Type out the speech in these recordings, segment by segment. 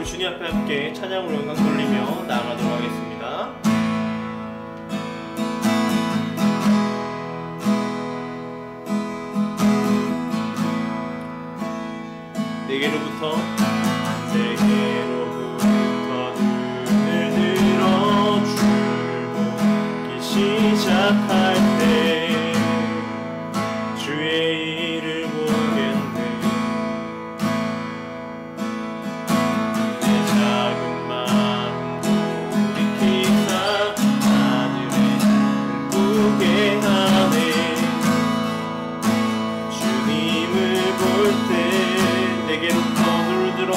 주님 앞에 함께 찬양으로 영광 돌리며 나아가도록 하겠습니다. 내게로부터 눈을 들어 주보기 시작할 때 주의 일을 보겠네. 내 작은 마음 돌이키사 하늘에 꿈꾸게 하네. 주님을 볼 때 내게로부터 눈을 들어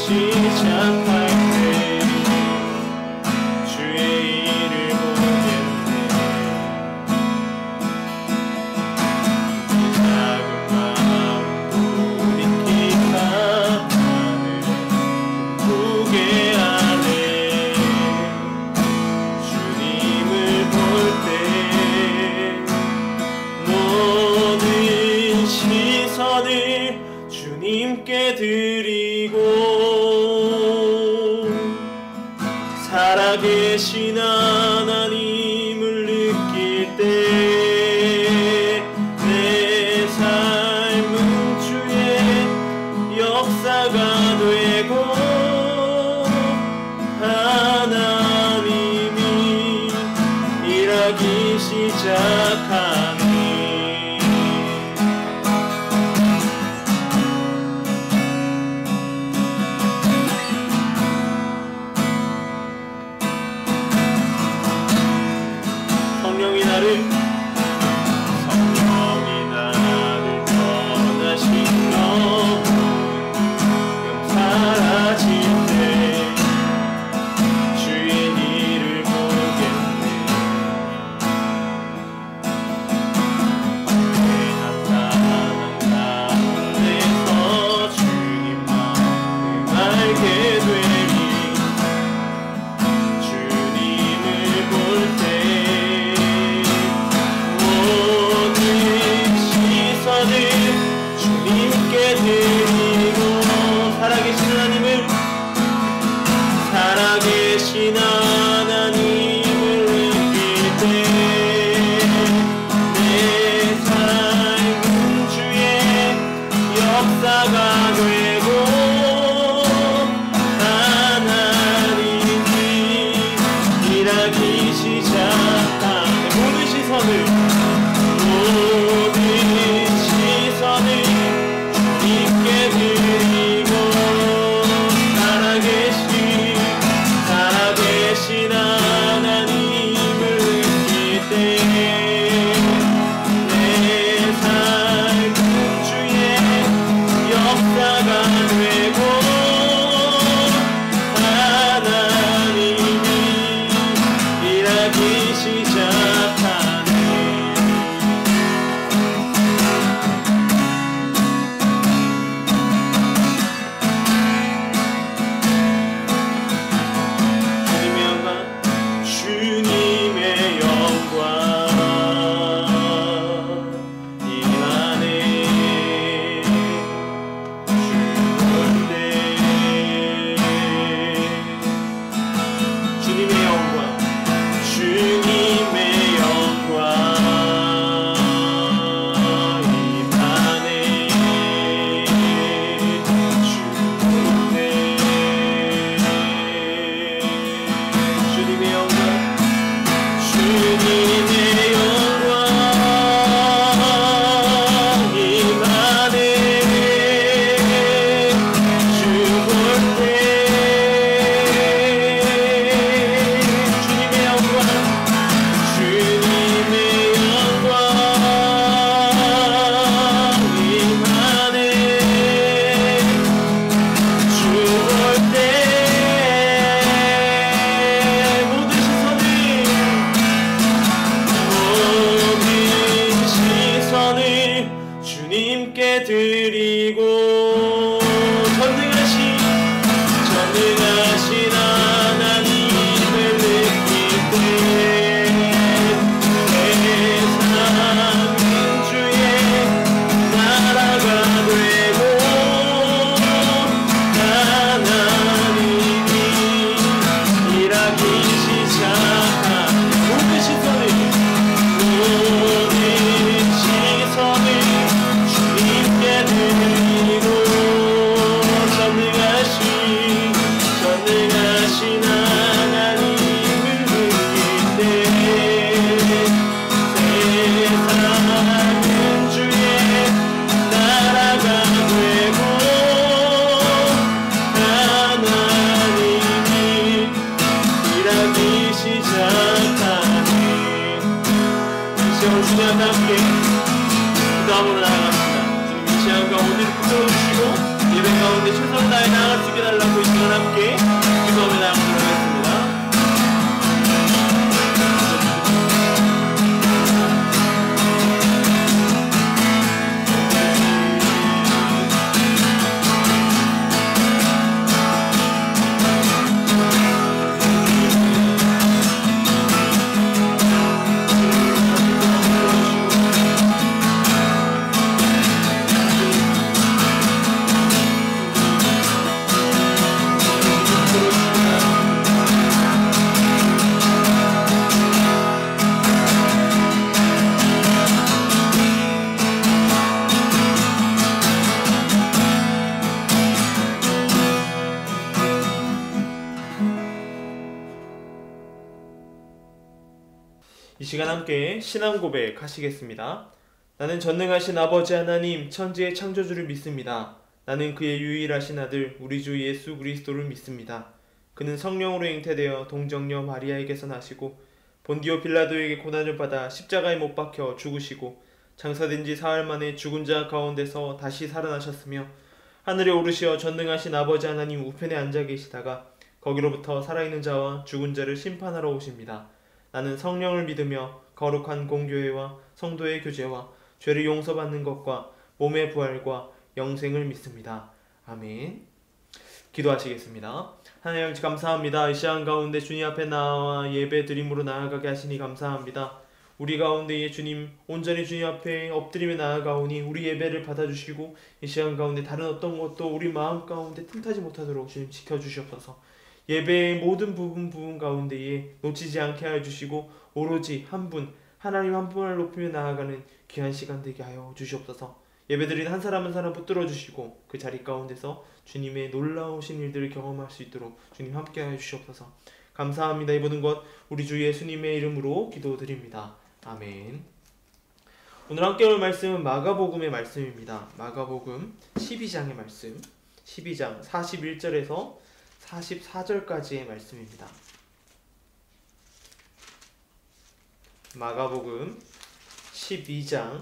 시작할 때 주의 일을 보겠네. 이 작은 마음 돌이키사 하늘에 꿈꾸게 하네. 주님을 볼 때 모든 시선을 주님께 드리고 살아계신 하나님을 느낄 때 내 삶은 주의 역사가 되고 하나님이 일하기 시작하니 성령이 나를 떠나시며 사라질 때 주의 일을 보겠네. 일하기 시작하니. 이 시간 주님 앞에 함께 기도함으로 나아갑시다. 주님 이 시간 가운데 붙들어주시고 예배 가운데 최선을 다해 나아갈 수 있게 달라고 이 시간 함께 기도하며 나아가도록 하겠습니다. 이 시간 함께 신앙 고백 하시겠습니다. 나는 전능하신 아버지 하나님 천지의 창조주를 믿습니다. 나는 그의 유일하신 아들 우리 주 예수 그리스도를 믿습니다. 그는 성령으로 잉태되어 동정녀 마리아에게서 나시고 본디오 빌라도에게 고난을 받아 십자가에 못 박혀 죽으시고 장사된 지 사흘 만에 죽은 자 가운데서 다시 살아나셨으며 하늘에 오르시어 전능하신 아버지 하나님 우편에 앉아 계시다가 거기로부터 살아있는 자와 죽은 자를 심판하러 오십니다. 나는 성령을 믿으며 거룩한 공교회와 성도의 교제와 죄를 용서받는 것과 몸의 부활과 영생을 믿습니다. 아멘. 기도하시겠습니다. 하나님 아버지 감사합니다. 이 시간 가운데 주님 앞에 나와 예배 드림으로 나아가게 하시니 감사합니다. 우리 가운데에 주님 온전히 주님 앞에 엎드리며 나아가오니 우리 예배를 받아주시고 이 시간 가운데 다른 어떤 것도 우리 마음 가운데 틈타지 못하도록 주님 지켜주시옵소서. 예배의 모든 부분 가운데에 놓치지 않게 하여 주시고 오로지 한 분 하나님 한 분을 높이며 나아가는 귀한 시간 되게 하여 주시옵소서. 예배드린 한 사람 한 사람 붙들어 주시고 그 자리 가운데서 주님의 놀라우신 일들을 경험할 수 있도록 주님 함께 하여 주시옵소서. 감사합니다. 이 모든 것 우리 주 예수님의 이름으로 기도드립니다. 아멘. 오늘 함께 올 말씀은 마가복음의 말씀입니다. 마가복음 12장의 말씀 12장 41절에서 44절까지의 말씀입니다. 마가복음 12장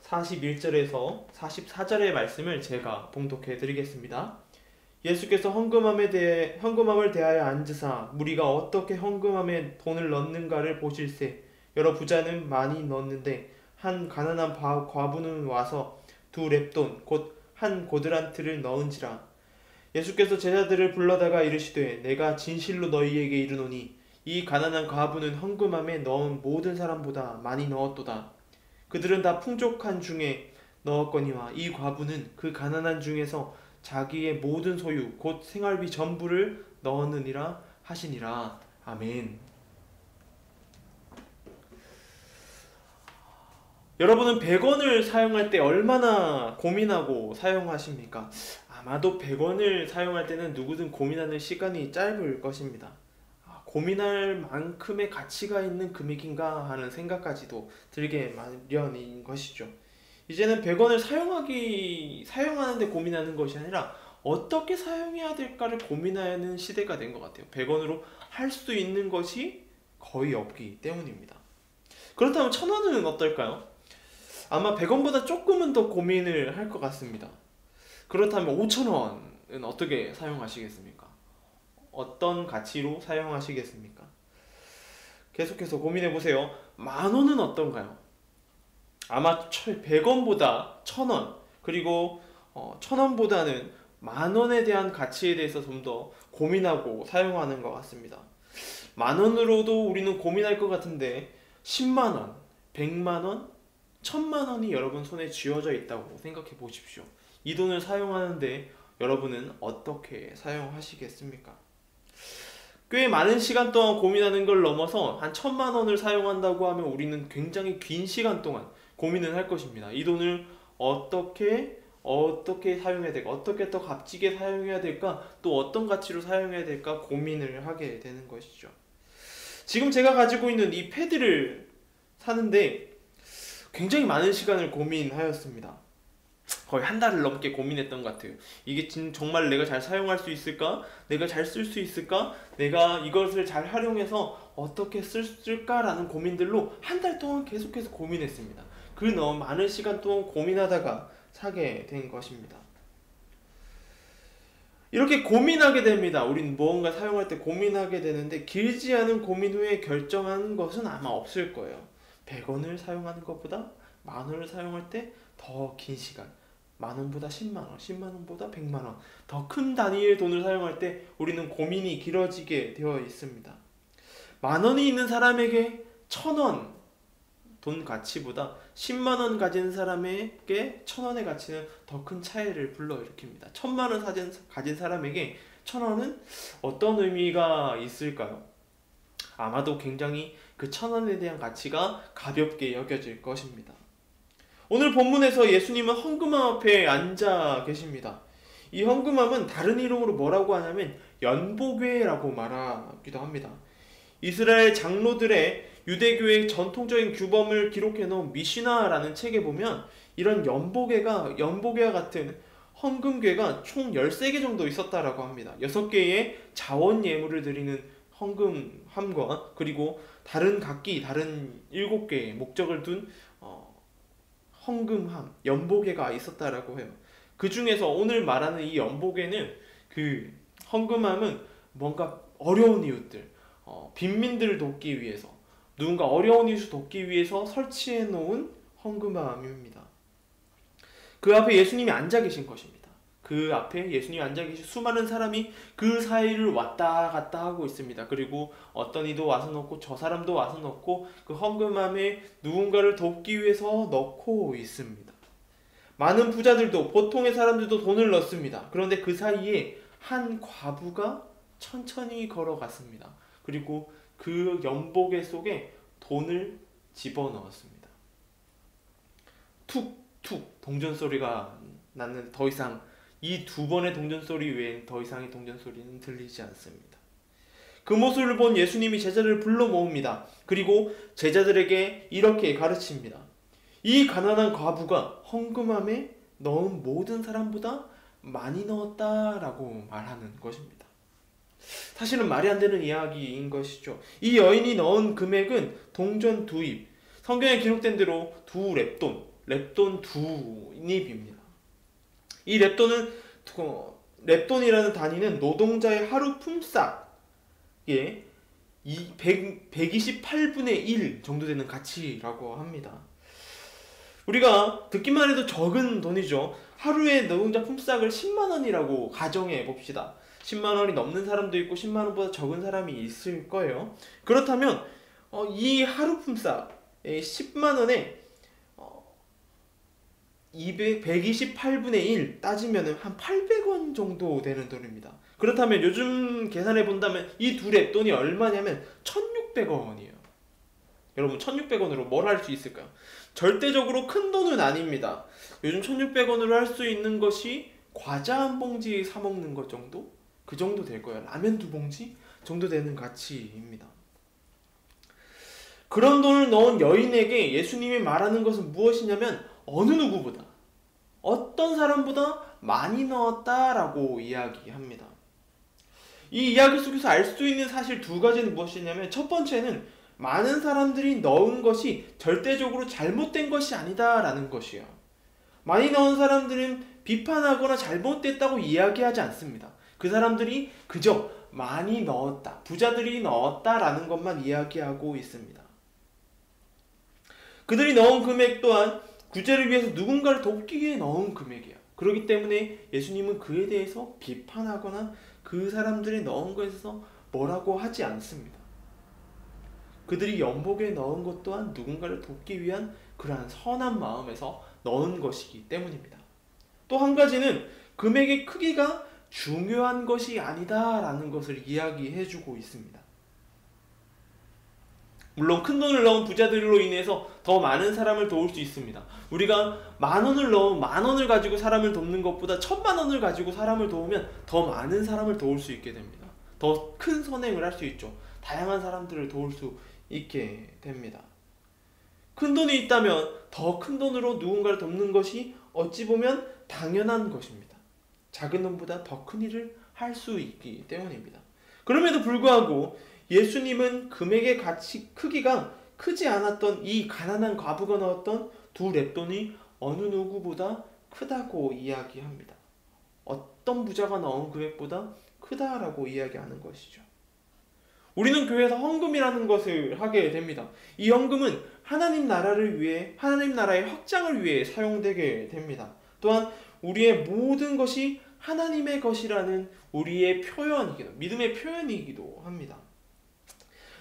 41절에서 44절의 말씀을 제가 봉독해 드리겠습니다. 예수께서 헌금함을 대하여 앉으사 무리가 어떻게 헌금함에 돈을 넣는가를 보실세. 여러 부자는 많이 넣었는데 한 가난한 과부는 와서 2렙돈 곧 한 고드란트를 넣은지라. 예수께서 제자들을 불러다가 이르시되 내가 진실로 너희에게 이르노니 이 가난한 과부는 헌금함에 넣은 모든 사람보다 많이 넣었도다. 그들은 다 풍족한 중에 넣었거니와 이 과부는 그 가난한 중에서 자기의 모든 소유 곧 생활비 전부를 넣었느니라 하시니라. 아멘. 여러분은 100원을 사용할 때 얼마나 고민하고 사용하십니까? 아마도 100원을 사용할 때는 누구든 고민하는 시간이 짧을 것입니다. 고민할 만큼의 가치가 있는 금액인가 하는 생각까지도 들게 마련인 것이죠. 이제는 100원을 사용하는데 고민하는 것이 아니라 어떻게 사용해야 될까를 고민하는 시대가 된 것 같아요. 100원으로 할 수 있는 것이 거의 없기 때문입니다. 그렇다면 1000원은 어떨까요? 아마 100원보다 조금은 더 고민을 할 것 같습니다. 그렇다면 5000원은 어떻게 사용하시겠습니까? 어떤 가치로 사용하시겠습니까? 계속해서 고민해보세요. 10,000원은 어떤가요? 아마 100원보다 1000원 그리고 1000원보다는 10,000원에 대한 가치에 대해서 좀 더 고민하고 사용하는 것 같습니다. 10,000원으로도 우리는 고민할 것 같은데 10만원, 100만원, 1000만원이 여러분 손에 쥐어져 있다고 생각해 보십시오. 이 돈을 사용하는데 여러분은 어떻게 사용하시겠습니까? 꽤 많은 시간 동안 고민하는 걸 넘어서 한 1000만원을 사용한다고 하면 우리는 굉장히 긴 시간 동안 고민을 할 것입니다. 이 돈을 어떻게 사용해야 될까? 어떻게 더 값지게 사용해야 될까? 또 어떤 가치로 사용해야 될까? 고민을 하게 되는 것이죠. 지금 제가 가지고 있는 이 패드를 사는데 굉장히 많은 시간을 고민하였습니다. 거의 한 달을 넘게 고민했던 것 같아요. 이게 정말 내가 잘 사용할 수 있을까? 내가 잘 쓸 수 있을까? 내가 이것을 잘 활용해서 어떻게 쓸까라는 고민들로 한 달 동안 계속해서 고민했습니다. 그 너무 많은 시간 동안 고민하다가 사게 된 것입니다. 이렇게 고민하게 됩니다. 우린 무언가 사용할 때 고민하게 되는데 길지 않은 고민 후에 결정하는 것은 아마 없을 거예요. 100원을 사용하는 것보다 만원을 사용할 때 더 긴 시간, 만원보다 10만원, 10만원보다 100만원, 더 큰 단위의 돈을 사용할 때 우리는 고민이 길어지게 되어 있습니다. 만원이 있는 사람에게 1000원 돈 가치보다 10만원 가진 사람에게 1000원의 가치는 더 큰 차이를 불러일으킵니다. 1000만원 가진 사람에게 1000원은 어떤 의미가 있을까요? 아마도 굉장히 그 1000원에 대한 가치가 가볍게 여겨질 것입니다. 오늘 본문에서 예수님은 헌금함 앞에 앉아 계십니다. 이 헌금함은 다른 이름으로 뭐라고 하냐면 연복궤라고 말하기도 합니다. 이스라엘 장로들의 유대교의 전통적인 규범을 기록해 놓은 미시나라는 책에 보면 이런 연복궤와 같은 헌금궤가 총 13개 정도 있었다라고 합니다. 6개의 자원 예물을 드리는 헌금함과 그리고 각기 다른 7개의 목적을 둔 헌금함, 연복궤가 있었다라고 해요. 그 중에서 오늘 말하는 이 연복궤는 그 헌금함은 뭔가 어려운 이웃들, 빈민들을 돕기 위해서 누군가 어려운 이웃을 돕기 위해서 설치해 놓은 헌금함입니다. 그 앞에 예수님이 앉아 계신 것입니다. 그 앞에 예수님이 앉아 계신 수많은 사람이 그 사이를 왔다 갔다 하고 있습니다. 그리고 어떤 이도 와서 넣고 저 사람도 와서 넣고 그 헌금함에 누군가를 돕기 위해서 넣고 있습니다. 많은 부자들도 보통의 사람들도 돈을 넣습니다. 그런데 그 사이에 한 과부가 천천히 걸어갔습니다. 그리고 그 연복궤 속에 돈을 집어넣었습니다. 툭툭 동전소리가 났는데 더 이상 이 2번의 동전소리 외엔 더 이상의 동전소리는 들리지 않습니다. 그 모습을 본 예수님이 제자들을 불러 모읍니다. 그리고 제자들에게 이렇게 가르칩니다. 이 가난한 과부가 헌금함에 넣은 모든 사람보다 많이 넣었다라고 말하는 것입니다. 사실은 말이 안 되는 이야기인 것이죠. 이 여인이 넣은 금액은 동전 2입, 성경에 기록된 대로 2렙돈, 렙돈 2닙입니다. 이 렙돈이라는 단위는 노동자의 하루 품삯의 128분의 1 정도 되는 가치라고 합니다. 우리가 듣기만 해도 적은 돈이죠. 하루에 노동자 품삯을 10만원이라고 가정해 봅시다. 10만원이 넘는 사람도 있고 10만원보다 적은 사람이 있을 거예요. 그렇다면 이 하루 품삯 10만원에 128분의 1 따지면 한 800원 정도 되는 돈입니다. 그렇다면 요즘 계산해 본다면 이 두 렙돈이 얼마냐면 1600원이에요. 여러분 1600원으로 뭘 할 수 있을까요? 절대적으로 큰 돈은 아닙니다. 요즘 1600원으로 할 수 있는 것이 과자 한 봉지 사 먹는 것 정도? 그 정도 될 거예요. 라면 2봉지 정도 되는 가치입니다. 그런 돈을 넣은 여인에게 예수님이 말하는 것은 무엇이냐면 어느 누구보다 어떤 사람보다 많이 넣었다라고 이야기합니다. 이 이야기 속에서 알 수 있는 사실 2가지는 무엇이냐면 첫 번째는 많은 사람들이 넣은 것이 절대적으로 잘못된 것이 아니다라는 것이에요. 많이 넣은 사람들은 비판하거나 잘못됐다고 이야기하지 않습니다. 그 사람들이 그저 많이 넣었다, 부자들이 넣었다라는 것만 이야기하고 있습니다. 그들이 넣은 금액 또한 구제를 위해서 누군가를 돕기 위해 넣은 금액이에요. 그렇기 때문에 예수님은 그에 대해서 비판하거나 그 사람들이 넣은 것에서 뭐라고 하지 않습니다. 그들이 연복에 넣은 것 또한 누군가를 돕기 위한 그러한 선한 마음에서 넣은 것이기 때문입니다. 또 한 가지는 금액의 크기가 중요한 것이 아니다라는 것을 이야기해주고 있습니다. 물론 큰 돈을 넣은 부자들로 인해서 더 많은 사람을 도울 수 있습니다. 우리가 10,000원을 넣은 10,000원을 가지고 사람을 돕는 것보다 10,000,000원을 가지고 사람을 도우면 더 많은 사람을 도울 수 있게 됩니다. 더 큰 선행을 할 수 있죠. 다양한 사람들을 도울 수 있게 됩니다. 큰 돈이 있다면 더 큰 돈으로 누군가를 돕는 것이 어찌 보면 당연한 것입니다. 작은 놈보다 더 큰 일을 할 수 있기 때문입니다. 그럼에도 불구하고 예수님은 금액의 크기가 크지 않았던 이 가난한 과부가 넣었던 두 렙돈이 어느 누구보다 크다고 이야기합니다. 어떤 부자가 넣은 금액보다 크다라고 이야기하는 것이죠. 우리는 교회에서 헌금이라는 것을 하게 됩니다. 이 헌금은 하나님 나라를 위해, 하나님 나라의 확장을 위해 사용되게 됩니다. 또한 우리의 모든 것이 하나님의 것이라는 우리의 표현이기도, 믿음의 표현이기도 합니다.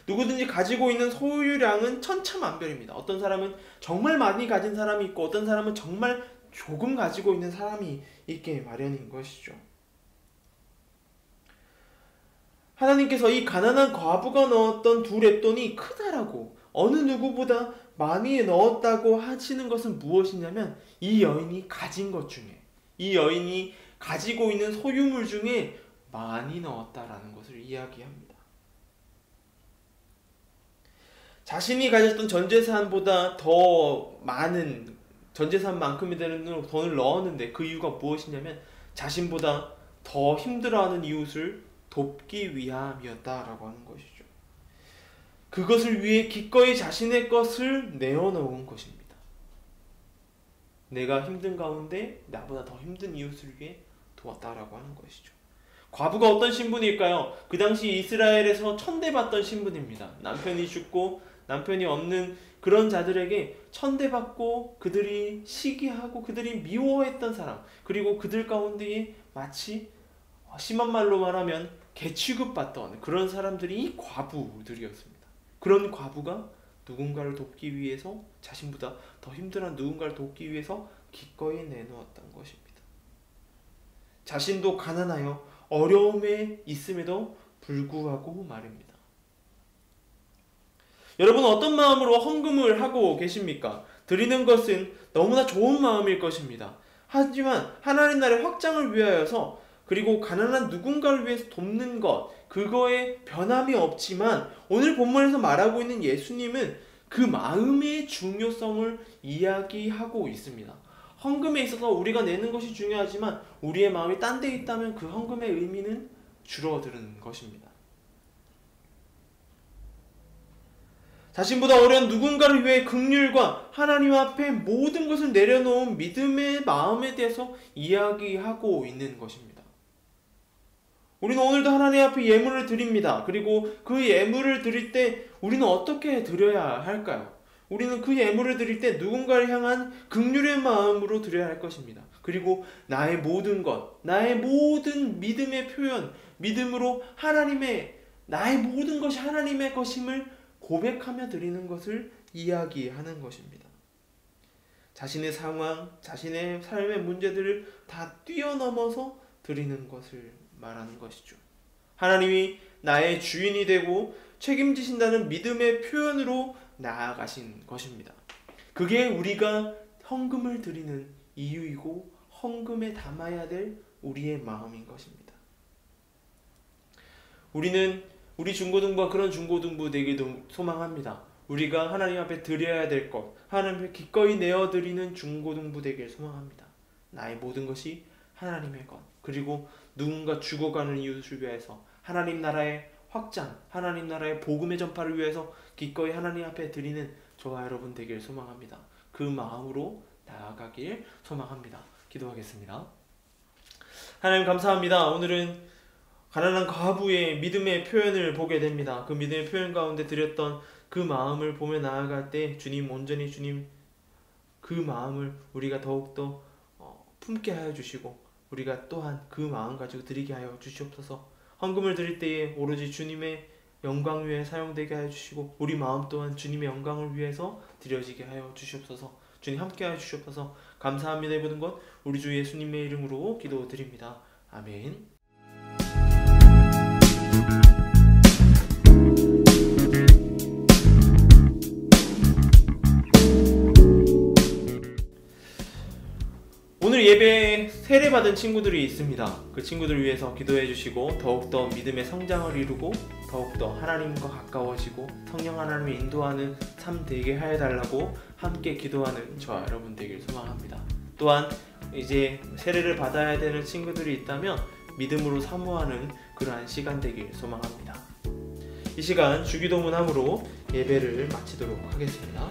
누구든지 가지고 있는 소유량은 천차만별입니다. 어떤 사람은 정말 많이 가진 사람이 있고 어떤 사람은 정말 조금 가지고 있는 사람이 있게 마련인 것이죠. 하나님께서 이 가난한 과부가 넣었던 두 렙돈이 크다라고, 어느 누구보다 많이 넣었다고 하시는 것은 무엇이냐면 이 여인이 가진 것 중에, 이 여인이 가지고 있는 소유물 중에 많이 넣었다라는 것을 이야기합니다. 자신이 가졌던 전재산보다 더 많은, 전재산만큼이 되는 돈을 넣었는데 그 이유가 무엇이냐면 자신보다 더 힘들어하는 이웃을 돕기 위함이었다라고 하는 것이죠. 그것을 위해 기꺼이 자신의 것을 내어놓은 것입니다. 내가 힘든 가운데 나보다 더 힘든 이웃을 위해 도왔다라고 하는 것이죠. 과부가 어떤 신분일까요? 그 당시 이스라엘에서 천대받던 신분입니다. 남편이 죽고 남편이 없는 그런 자들에게 천대받고 그들이 시기하고 그들이 미워했던 사람, 그리고 그들 가운데에 마치 심한 말로 말하면 개취급받던 그런 사람들이 이 과부들이었습니다. 그런 과부가 누군가를 돕기 위해서, 자신보다 더 힘들어한 누군가를 돕기 위해서 기꺼이 내놓았던 것입니다. 자신도 가난하여 어려움에 있음에도 불구하고 말입니다. 여러분, 어떤 마음으로 헌금을 하고 계십니까? 드리는 것은 너무나 좋은 마음일 것입니다. 하지만 하나님 나라의 확장을 위하여서, 그리고 가난한 누군가를 위해서 돕는 것, 그거에 변함이 없지만 오늘 본문에서 말하고 있는 예수님은 그 마음의 중요성을 이야기하고 있습니다. 헌금에 있어서 우리가 내는 것이 중요하지만 우리의 마음이 딴 데 있다면 그 헌금의 의미는 줄어드는 것입니다. 자신보다 어려운 누군가를 위해 긍휼과 하나님 앞에 모든 것을 내려놓은 믿음의 마음에 대해서 이야기하고 있는 것입니다. 우리는 오늘도 하나님 앞에 예물을 드립니다. 그리고 그 예물을 드릴 때 우리는 어떻게 드려야 할까요? 우리는 그 예물을 드릴 때 누군가를 향한 긍휼의 마음으로 드려야 할 것입니다. 그리고 나의 모든 것, 나의 모든 믿음의 표현, 믿음으로 나의 모든 것이 하나님의 것임을 고백하며 드리는 것을 이야기하는 것입니다. 자신의 상황, 자신의 삶의 문제들을 다 뛰어넘어서 드리는 것을 말하는 것이죠. 하나님이 나의 주인이 되고 책임지신다는 믿음의 표현으로 나아가신 것입니다. 그게 우리가 헌금을 드리는 이유이고 헌금에 담아야 될 우리의 마음인 것입니다. 우리는 우리 중고등부가 그런 중고등부 되기도 소망합니다. 우리가 하나님 앞에 드려야 될 것, 하나님 앞에 기꺼이 내어드리는 중고등부 되길 소망합니다. 나의 모든 것이 하나님의 것, 그리고 누군가 죽어가는 이웃을 위해서, 하나님 나라의 확장, 하나님 나라의 복음의 전파를 위해서 기꺼이 하나님 앞에 드리는 저와 여러분 되길 소망합니다. 그 마음으로 나아가길 소망합니다. 기도하겠습니다. 하나님 감사합니다. 오늘은 가난한 과부의 믿음의 표현을 보게 됩니다. 그 믿음의 표현 가운데 드렸던 그 마음을 보며 나아갈 때 주님, 온전히 주님 그 마음을 우리가 더욱더 품게 하여 주시고 우리가 또한 그 마음 가지고 드리게 하여 주시옵소서. 헌금을 드릴 때에 오로지 주님의 영광 위에 사용되게 하여 주시고 우리 마음 또한 주님의 영광을 위해서 드려지게 하여 주시옵소서. 주님 함께 하여 주시옵소서. 감사합니다. 이 모든 것 우리 주 예수님의 이름으로 기도드립니다. 아멘. 오늘 예배에 세례받은 친구들이 있습니다. 그 친구들을 위해서 기도해 주시고 더욱더 믿음의 성장을 이루고 더욱더 하나님과 가까워지고 성령 하나님의 인도하는 삶 되게 하여 달라고 함께 기도하는 저와 여러분 되길 소망합니다. 또한 이제 세례를 받아야 되는 친구들이 있다면 믿음으로 사모하는 그러한 시간 되길 소망합니다. 이 시간 주기도문함으로 예배를 마치도록 하겠습니다.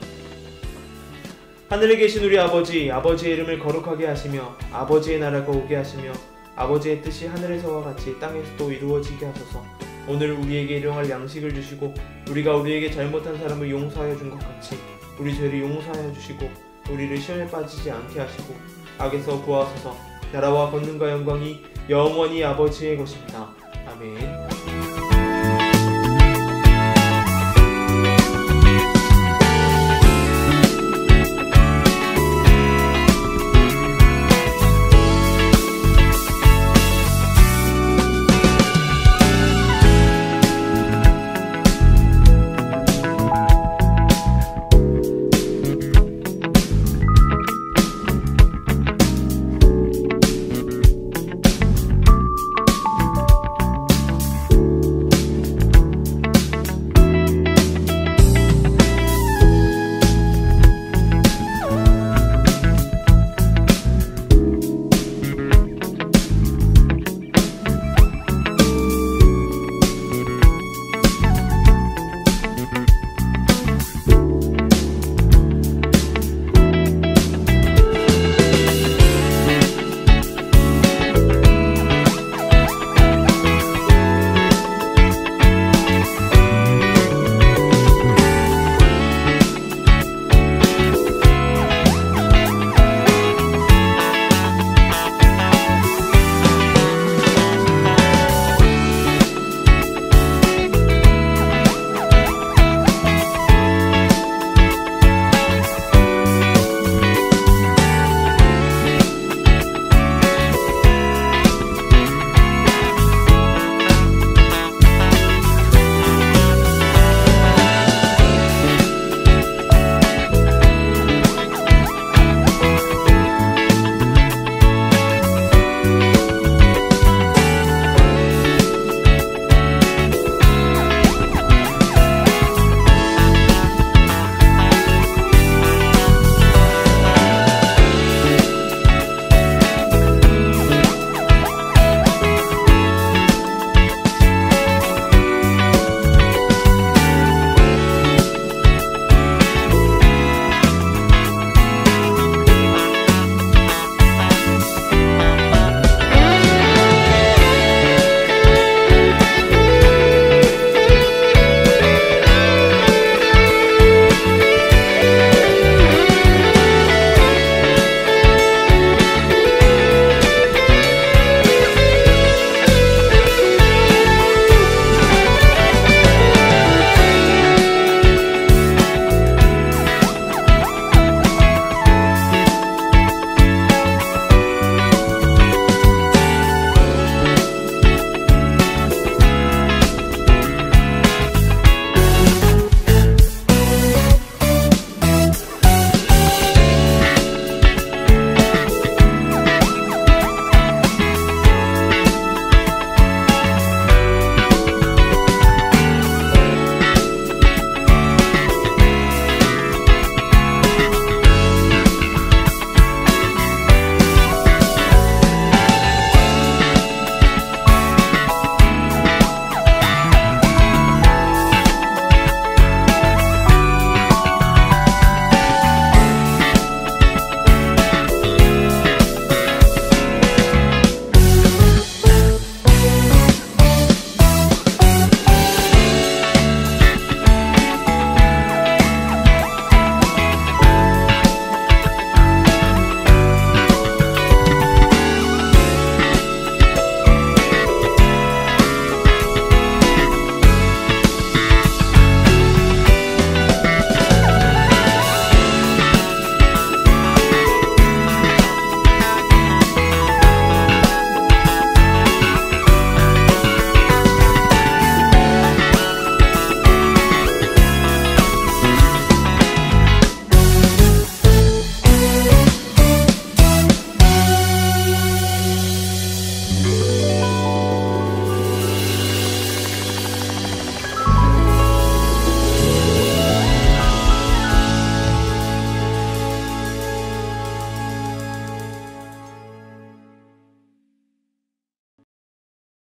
하늘에 계신 우리 아버지, 아버지의 이름을 거룩하게 하시며 아버지의 나라가 오게 하시며 아버지의 뜻이 하늘에서와 같이 땅에서도 이루어지게 하소서. 오늘 우리에게 일용할 양식을 주시고 우리가 우리에게 잘못한 사람을 용서하여 준 것 같이 우리 죄를 용서하여 주시고 우리를 시험에 빠지지 않게 하시고 악에서 구하소서. 나라와 권능과 영광이 영원히 아버지의 것입니다. 아멘.